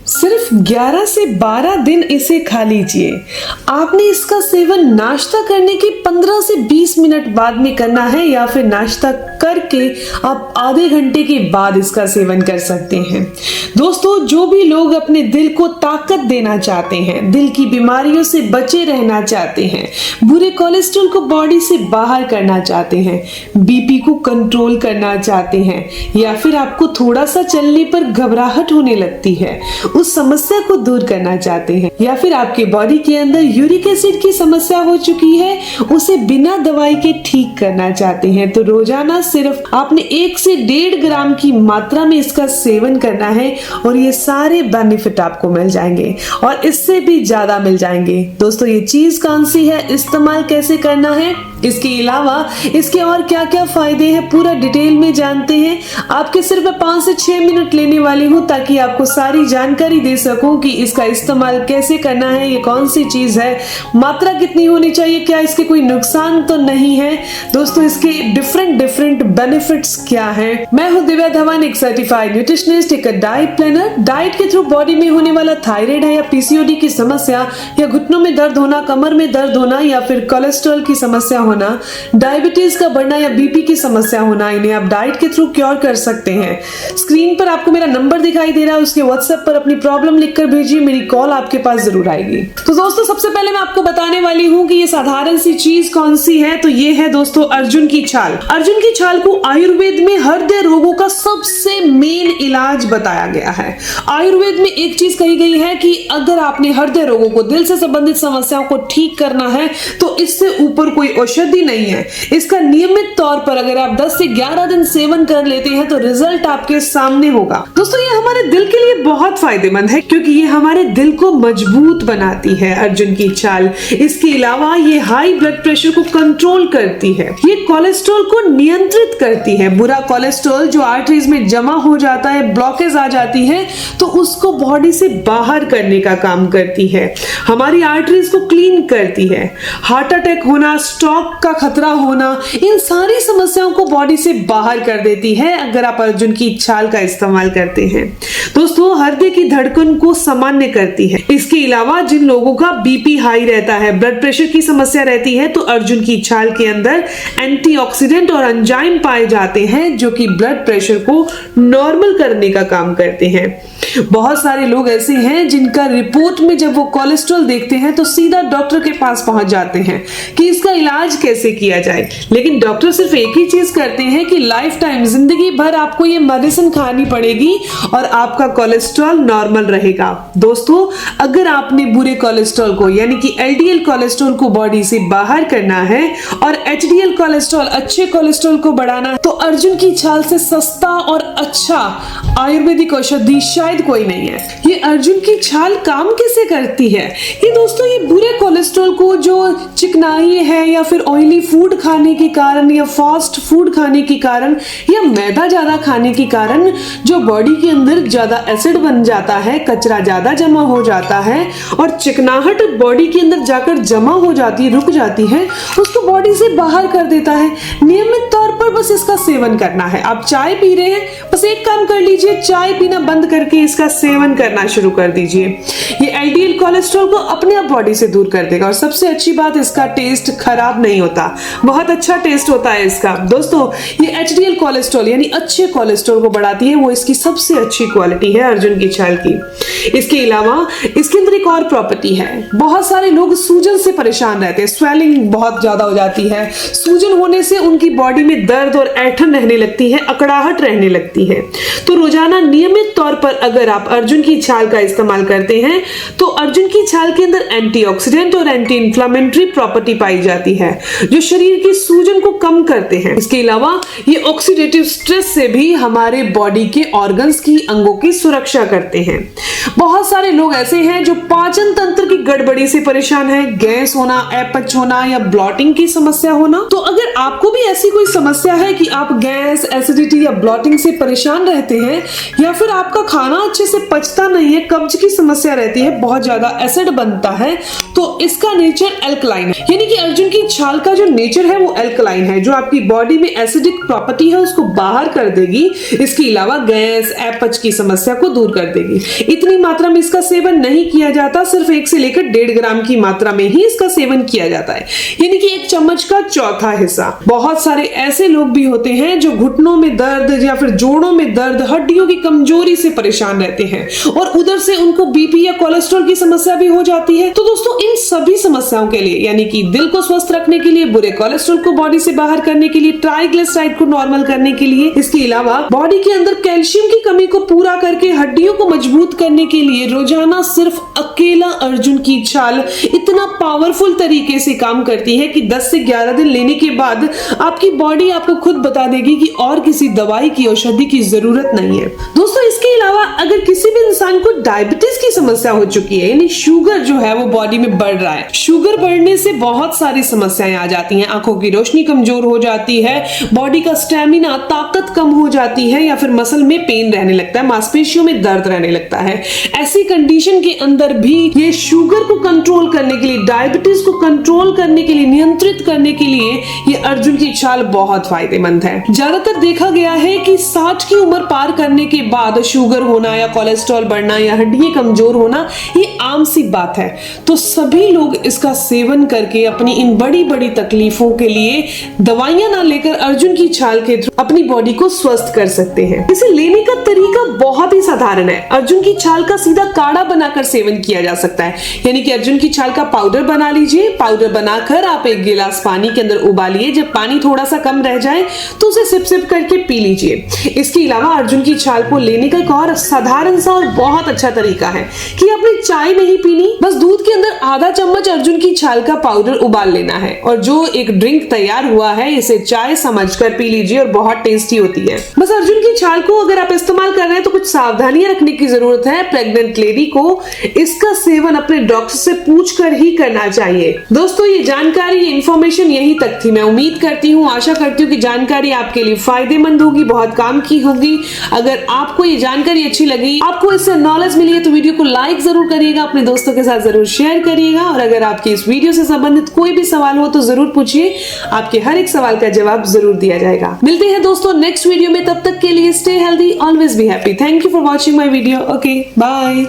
सिर्फ 11 से 12 दिन इसे खा लीजिए। आपने इसका सेवन नाश्ता करने के 15 से 20 मिनट बाद में करना है या फिर नाश्ता करके आप आधे घंटे के बाद इसका सेवन कर सकते हैं। दोस्तों, जो भी लोग अपने दिल को ताकत देना चाहते हैं, दिल की बीमारियों से बचे रहना चाहते हैं, बुरे कोलेस्ट्रॉल को बॉडी से बाहर करना चाहते हैं, बीपी को कंट्रोल करना चाहते हैं या फिर आपको थोड़ा सा चलने पर घबराहट होने लगती है, उस समस्या को दूर करना चाहते हैं या फिर आपके बॉडी के अंदर यूरिक एसिड की समस्या हो चुकी है, उसे बिना दवाई के ठीक करना चाहते हैं, तो रोजाना सिर्फ आपने 1 से 1.5 ग्राम की मात्रा में इसका सेवन करना है और ये सारे बेनिफिट आपको मिल जाएंगे और इससे भी ज्यादा मिल जाएंगे। दोस्तों, ये चीज कौन सी है, इस्तेमाल कैसे करना है, इसके अलावा इसके और क्या क्या फायदे हैं, पूरा डिटेल में जानते हैं। आपके सिर्फ 5 से 6 मिनट लेने वाली हूँ ताकि आपको सारी जानकारी दे सकूं कि इसका इस्तेमाल कैसे करना है, ये कौन सी चीज है, मात्रा कितनी होनी चाहिए, क्या इसके कोई नुकसान तो नहीं है। दोस्तों, इसके डिफरेंट बेनिफिट्स क्या हैं। मैं हूँ दिव्या धवन, एक सर्टिफाइड न्यूट्रिशनिस्ट, एक डाइट प्लानर। डाइट के थ्रू बॉडी में होने वाला थायराइड है या पीसीओडी की समस्या या घुटनों में दर्द होना, कमर में दर्द होना या फिर कोलेस्ट्रॉल की समस्या होना, डायबिटीज का बढ़ना या बीपी की समस्या होना, इन्हें आप डाइट के थ्रू क्योर कर सकते हैं। स्क्रीन पर आपको मेरा नंबर दिखाई दे रहा है, उसके व्हाट्सएप पर अपनी प्रॉब्लम लिखकर भेजिए, मेरी कॉल आपके पास जरूर आएगी। तो दोस्तों, सबसे पहले मैं आपको बताने वाली हूँ कि ये साधारण सी चीज कौन सी है। तो ये है दोस्तों अर्जुन की छाल। अर्जुन की छाल को आयुर्वेद में हृदय रोगों का सबसे मेन इलाज बताया गया है। आयुर्वेद में एक चीज कही गई है कि अगर आपने हृदय रोगों को, दिल से संबंधित समस्याओं को ठीक करना है तो इससे ऊपर कोई औषधि नहीं है। इसका नियमित तौर पर अगर आप 10 से 11 दिन सेवन कर लेते हैं तो रिजल्ट आपके सामने होगा। दोस्तों, ये हमारे दिल के लिए बहुत फायदेमंद है क्योंकि ये हमारे दिल को मजबूत बनाती है अर्जुन की छाल। इसके अलावा ये हाई ब्लड प्रेशर को कंट्रोल करती है, ये कोलेस्ट्रॉल को नियंत्रित करती है। बुरा कोलेस्ट्रॉल जो आर्टरीज में जमा हो जाता है, ब्लॉकेज आ जाती है, तो उसको बॉडी से बाहर करने का काम करती है, हमारी आर्टरीज को क्लीन करती है। हार्ट अटैक होना, स्ट्रोक का खतरा होना, इन सारी समस्याओं को बॉडी से बाहर कर देती है अगर आप अर्जुन की छाल का इस्तेमाल करते हैं। दोस्तों, हृदय की धड़कन को सामान्य करती है। इसके अलावा जिन लोगों का बीपी हाई रहता है, ब्लड प्रेशर की समस्या रहती है, तो अर्जुन की छाल के अंदर एंटीऑक्सीडेंट और एंजाइम पाए जाते हैं जो कि ब्लड प्रेशर को नॉर्मल करने का काम करते हैं। बहुत सारे लोग ऐसे हैं जिनका रिपोर्ट में जब वो कोलेस्ट्रॉल देखते हैं तो सीधा डॉक्टर के पास पहुंच जाते हैं कि इसका इलाज कैसे किया जाए, लेकिन डॉक्टर सिर्फ एक ही चीज करते हैं कि लाइफ टाइम, जिंदगी भर आपको ये मेडिसिन खानी पड़ेगी और आपका कोलेस्ट्रॉल नॉर्मल रहेगा। दोस्तों, अगर आपने बुरे कोलेस्ट्रॉल को यानी कि एलडीएल कोलेस्ट्रॉल को बॉडी से बाहर करना है और एचडीएल कोलेस्ट्रॉल, अच्छे कोलेस्ट्रॉल को बढ़ाना है, तो अर्जुन की छाल से सस्ता और अच्छा आयुर्वेदिक औषधि शायद कोई नहीं है। ये अर्जुन की छाल काम कैसे करती है? ये दोस्तों, ये बुरे कोलेस्ट्रॉल को, जो चिकनाई है या फिर ऑयली फूड खाने के कारण या फास्ट फूड खाने के कारण या मैदा ज्यादा खाने के कारण जो बॉडी के अंदर ज्यादा एसिड बन जाता है, कचरा ज्यादा जमा हो जाता है और चिकनाहट बॉडी के अंदर जाकर जमा हो जाती है, रुक जाती है, उसको बॉडी से बाहर कर देता है। नियमित तौर पर बस इसका सेवन करना है। आप चाय पी रहे हैं, बस एक काम कर लीजिए, चाय पीना बंद करके इसका सेवन करना शुरू कर दीजिए। ये एलडीएल कोलेस्ट्रॉल को अपने आप बॉडी से दूर कर देगा और सबसे अच्छी बात, इसका टेस्ट खराब नहीं होता, बहुत अच्छा टेस्ट होता है इसका। दोस्तों, ये एचडीएल कोलेस्ट्रॉल यानी अच्छे कोलेस्ट्रॉल को बढ़ाती है, वो इसकी सबसे अच्छी क्वालिटी है अर्जुन की छाल की। इसके अलावा इसके अंदर एक और प्रॉपर्टी है। बहुत सारे लोग सूजन से परेशान रहते हैं, स्वेलिंग बहुत ज्यादा हो जाती है, सूजन होने से उनकी बॉडी में दर्द और ऐंठन रहने लगती है, अकड़ाहट रहने लगती है। तो रोजाना नियमित तौर पर अगर आप अर्जुन की छाल का इस्तेमाल करते हैं तो अर्जुन की छाल के अंदर एंटीऑक्सीडेंट और एंटी इंफ्लेमेटरी प्रॉपर्टी पाई जाती है जो शरीर की सूजन को कम करते हैं। इसके अलावा ये ऑक्सीडेटिव स्ट्रेस से भी हमारे बॉडी के ऑर्गन्स की, अंगों की सुरक्षा करते हैं। बहुत सारे लोग ऐसे हैं जो पाचन तंत्र की गड़बड़ी से परेशान है, गैस होना, अपच होना या ब्लॉटिंग की समस्या होना। तो अगर आपको भी ऐसी कोई समस्या है कि आप गैस, एसिडिटी या ब्लॉटिंग से परेशान रहते हैं या फिर आपका खाना अच्छे से पचता नहीं है, कब्ज की समस्या रहती है, बहुत ज्यादा एसिड बनता है, तो इसका नेचर एल्कलाइन है। यानी कि अर्जुन की छाल का जो नेचर है वो एल्कलाइन है, जो आपकी बॉडी में एसिडिक प्रॉपर्टी है उसको बाहर कर देगी। इसके अलावा गैस, अपच की समस्या को दूर कर देगी। इतनी मात्रा में इसका सेवन नहीं किया जाता, सिर्फ 1 से लेकर 1.5 ग्राम की मात्रा में ही इसका सेवन किया जाता है, यानी कि 1 चम्मच का चौथा हिस्सा। बहुत सारे ऐसे लोग भी होते हैं जो घुटनों में दर्द या फिर जोड़ों में दर्द, हड्डियों की कमजोरी से परेशान रहते हैं और उधर से उनको बीपी या कोलेस्ट्रॉल की समस्या भी हो जाती है। तो दोस्तों, इन सभी समस्याओं के लिए, यानी कि दिल को स्वस्थ रखने के लिए, बुरे कोलेस्ट्रॉल को बॉडी से बाहर करने के लिए, ट्राइग्लिसराइड को नॉर्मल करने के लिए, इसके अलावा बॉडी के अंदर कैल्शियम की कमी को पूरा करके हड्डियों को मजबूत करने के लिए रोजाना सिर्फ अकेला अर्जुन की छाल इतना पावरफुल तरीके से काम करती है कि 10 से 11 दिन लेने के बाद आपकी बॉडी आपको खुद बता देगी कि और किसी दवाई की, औषधि की जरूरत नहीं है। दोस्तों, इसके अलावा अगर किसी भी इंसान को डायबिटीज की समस्या हो चुकी है, यानी शुगर जो है वो बॉडी में बढ़ रहा है, शुगर बढ़ने से बहुत सारी समस्याएं आ जाती हैं। आंखों की रोशनी कमजोर हो जाती है, बॉडी का स्टेमिना, ताकत कम हो जाती है, या फिर मसल में पेन रहने लगता है, मांसपेशियों में दर्द रहने लगता है। ऐसी कंडीशन के अंदर भी ये शुगर को कंट्रोल करने के लिए, डायबिटीज को कंट्रोल करने के लिए, नियंत्रित करने के लिए ये अर्जुन की छाल बहुत फायदेमंद है। ज्यादातर देखा गया है कि 60 की उम्र पार करने के बाद शुगर होना या कोलेस्ट्रॉल बढ़ना या हड्डियां कमजोर होना ये आम सी बात है। तो सभी लोग इसका सेवन करके अपनी इन बड़ी बड़ी तकलीफों के लिए दवाइयां ना लेकर अर्जुन की छाल के थ्रू अपनी बॉडी को स्वस्थ कर सकते हैं। इसे लेने का तरीका बहुत ही साधारण है। अर्जुन की छाल का सीधा काढ़ा बनाकर सेवन किया जा सकता है, यानी कि अर्जुन की छाल का पाउडर बना लीजिए। पाउडर बनाकर आप 1 गिलास पानी के अंदर उबालिए। जब पानी थोड़ा सा कम रह जाए तो उसे सिप सिप करके पी लीजिए। इसके अलावा अर्जुन की छाल को लेने का एक और साधारण सा और बहुत अच्छा तरीका है कि आपने चाय नहीं पीनी, बस दूध के अंदर आधा चम्मच अर्जुन की छाल का पाउडर उबाल लेना है और जो एक ड्रिंक तैयार हुआ है इसे चाय समझकर पी लीजिए और बहुत टेस्टी होती है। बस अर्जुन की छाल को अगर आप इस्तेमाल कर रहे हैं तो कुछ सावधानियां रखने की जरूरत है। प्रेग्नेंट लेडी को इसका सेवन अपने डॉक्टर से पूछकर ही करना चाहिए। दोस्तों, ये जानकारी, ये इन्फॉर्मेशन यही तक थी। मैं उम्मीद करती हूँ, आशा करती हूँ कि जानकारी आपके लिए फायदेमंद होगी, बहुत काम की होगी। अगर आपको ये जानकारी अच्छी लगी, आपको इससे नॉलेज मिली है, तो वीडियो को लाइक जरूर करिएगा, अपने दोस्तों के साथ जरूर शेयर करिएगा। और अगर आपके इस वीडियो से संबंधित कोई भी सवाल हो तो जरूर पूछिए, आपके हर एक सवाल का जवाब जरूर दिया जाएगा। मिलते हैं दोस्तों नेक्स्ट वीडियो में, तब तक के लिए stay healthy, always be happy. Thank you for watching my video. Okay, bye.